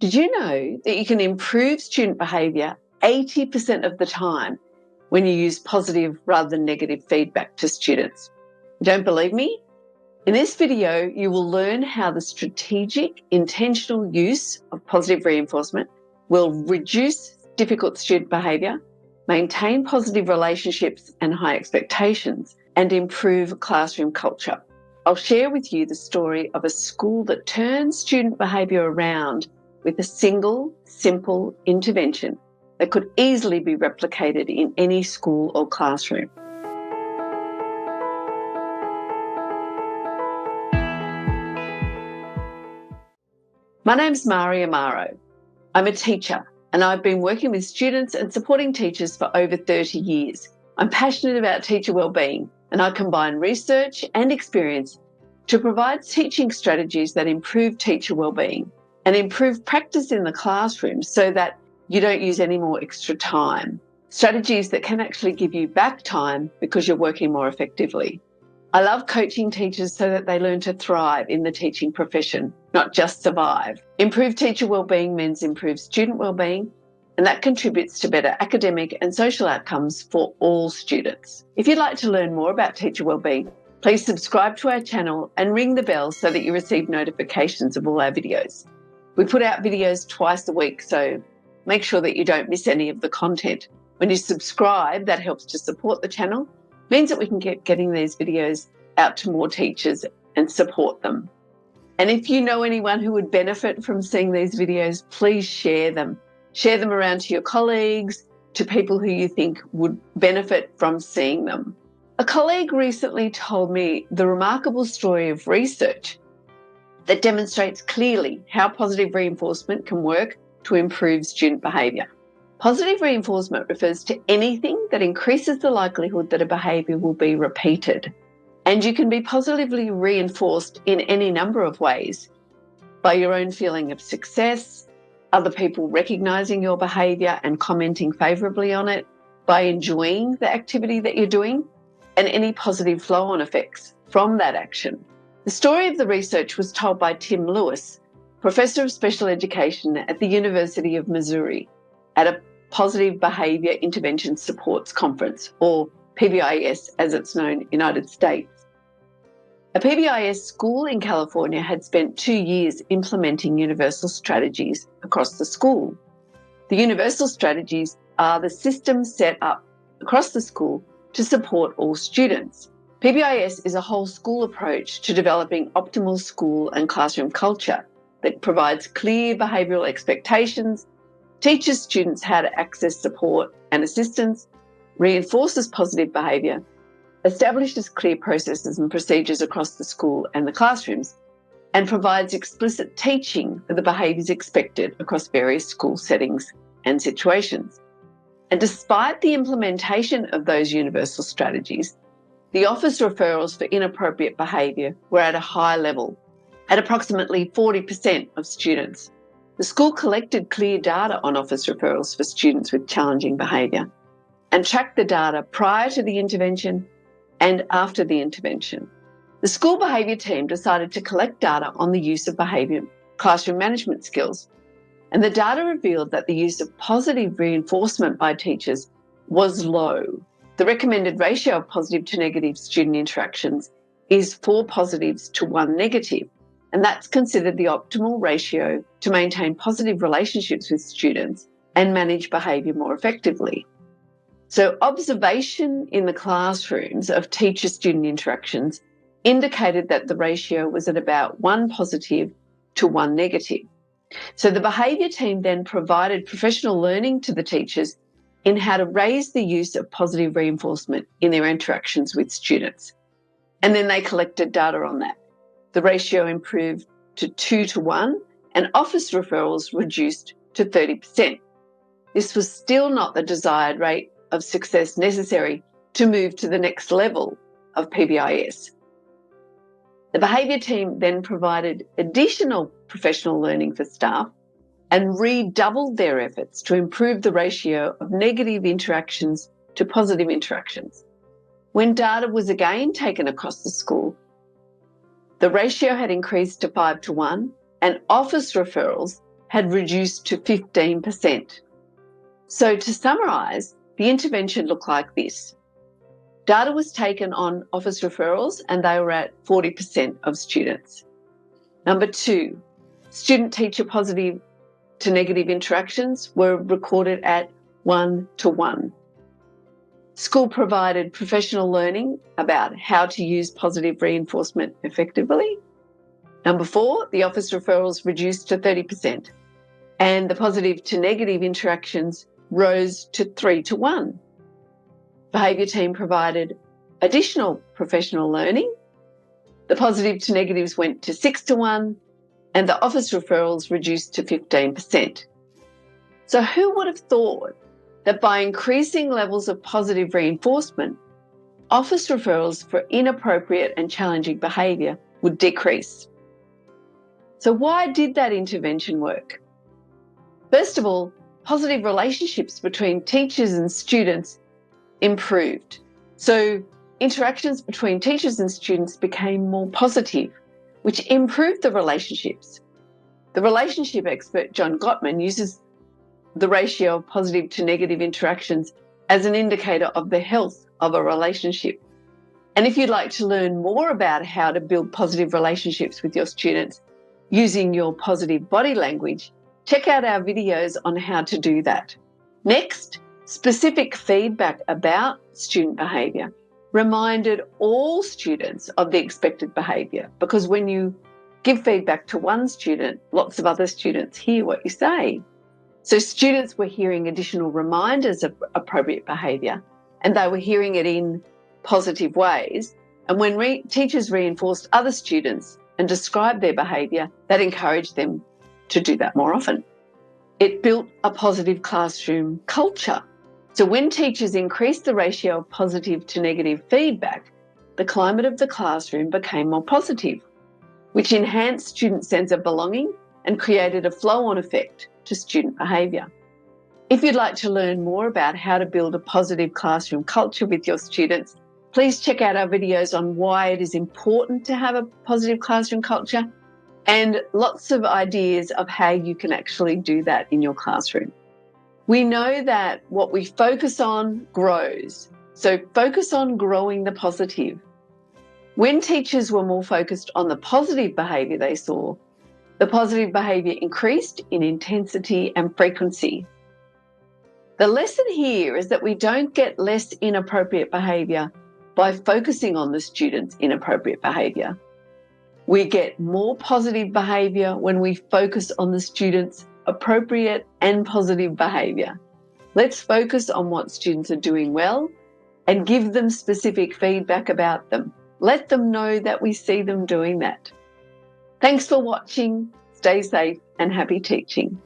Did you know that you can improve student behaviour 80% of the time when you use positive rather than negative feedback to students? You don't believe me? In this video, you will learn how the strategic, intentional use of positive reinforcement will reduce difficult student behaviour, maintain positive relationships and high expectations, and improve classroom culture. I'll share with you the story of a school that turns student behaviour around with a single, simple intervention that could easily be replicated in any school or classroom. My name's Mari Amaro. I'm a teacher and I've been working with students and supporting teachers for over 30 years. I'm passionate about teacher wellbeing and I combine research and experience to provide teaching strategies that improve teacher wellbeing and improve practice in the classroom so that you don't use any more extra time. Strategies that can actually give you back time because you're working more effectively. I love coaching teachers so that they learn to thrive in the teaching profession, not just survive. Improved teacher wellbeing means improved student wellbeing, and that contributes to better academic and social outcomes for all students. If you'd like to learn more about teacher wellbeing, please subscribe to our channel and ring the bell so that you receive notifications of all our videos. We put out videos twice a week, so make sure that you don't miss any of the content. When you subscribe, that helps to support the channel, means that we can get getting these videos out to more teachers and support them. And if you know anyone who would benefit from seeing these videos, please share them. Share them around to your colleagues, to people who you think would benefit from seeing them. A colleague recently told me the remarkable story of research that demonstrates clearly how positive reinforcement can work to improve student behaviour. Positive reinforcement refers to anything that increases the likelihood that a behaviour will be repeated. And you can be positively reinforced in any number of ways, by your own feeling of success, other people recognising your behaviour and commenting favourably on it, by enjoying the activity that you're doing, and any positive flow-on effects from that action. The story of the research was told by Tim Lewis, Professor of Special Education at the University of Missouri, at a Positive Behaviour Intervention Supports Conference, or PBIS as it's known in the United States. A PBIS school in California had spent 2 years implementing universal strategies across the school. The universal strategies are the systems set up across the school to support all students. PBIS is a whole school approach to developing optimal school and classroom culture that provides clear behavioural expectations, teaches students how to access support and assistance, reinforces positive behaviour, establishes clear processes and procedures across the school and the classrooms, and provides explicit teaching of the behaviours expected across various school settings and situations. And despite the implementation of those universal strategies, the office referrals for inappropriate behaviour were at a high level, at approximately 40% of students. The school collected clear data on office referrals for students with challenging behaviour and tracked the data prior to the intervention and after the intervention. The school behaviour team decided to collect data on the use of behaviour classroom management skills, and the data revealed that the use of positive reinforcement by teachers was low. The recommended ratio of positive to negative student interactions is 4 positives to 1 negative, and that's considered the optimal ratio to maintain positive relationships with students and manage behaviour more effectively. So observation in the classrooms of teacher-student interactions indicated that the ratio was at about 1 positive to 1 negative. So the behaviour team then provided professional learning to the teachers in how to raise the use of positive reinforcement in their interactions with students. And then they collected data on that. The ratio improved to 2 to 1 and office referrals reduced to 30%. This was still not the desired rate of success necessary to move to the next level of PBIS. The behaviour team then provided additional professional learning for staff and redoubled their efforts to improve the ratio of negative interactions to positive interactions. When data was again taken across the school, the ratio had increased to 5 to 1 and office referrals had reduced to 15%. So to summarise, the intervention looked like this. Data was taken on office referrals and they were at 40% of students. Number 2, student-teacher positive to negative interactions were recorded at 1:1. School provided professional learning about how to use positive reinforcement effectively. Number 4, the office referrals reduced to 30% and the positive to negative interactions rose to 3:1. Behaviour team provided additional professional learning. The positive to negatives went to 6:1 and the office referrals reduced to 15%. So who would have thought that by increasing levels of positive reinforcement, office referrals for inappropriate and challenging behaviour would decrease? So why did that intervention work? First of all, positive relationships between teachers and students improved. So interactions between teachers and students became more positive, which improved the relationships. The relationship expert John Gottman uses the ratio of positive to negative interactions as an indicator of the health of a relationship. And if you'd like to learn more about how to build positive relationships with your students using your positive body language, check out our videos on how to do that. Next, specific feedback about student behaviour reminded all students of the expected behaviour, because when you give feedback to one student, lots of other students hear what you say. So students were hearing additional reminders of appropriate behaviour and they were hearing it in positive ways. And when teachers reinforced other students and described their behaviour, that encouraged them to do that more often. It built a positive classroom culture. So when teachers increased the ratio of positive to negative feedback, the climate of the classroom became more positive, which enhanced students' sense of belonging and created a flow-on effect to student behaviour. If you'd like to learn more about how to build a positive classroom culture with your students, please check out our videos on why it is important to have a positive classroom culture and lots of ideas of how you can actually do that in your classroom. We know that what we focus on grows, so focus on growing the positive. When teachers were more focused on the positive behaviour they saw, the positive behaviour increased in intensity and frequency. The lesson here is that we don't get less inappropriate behaviour by focusing on the students' inappropriate behaviour. We get more positive behaviour when we focus on the students' appropriate and positive behaviour. Let's focus on what students are doing well and give them specific feedback about them. Let them know that we see them doing that. Thanks for watching. Stay safe and happy teaching.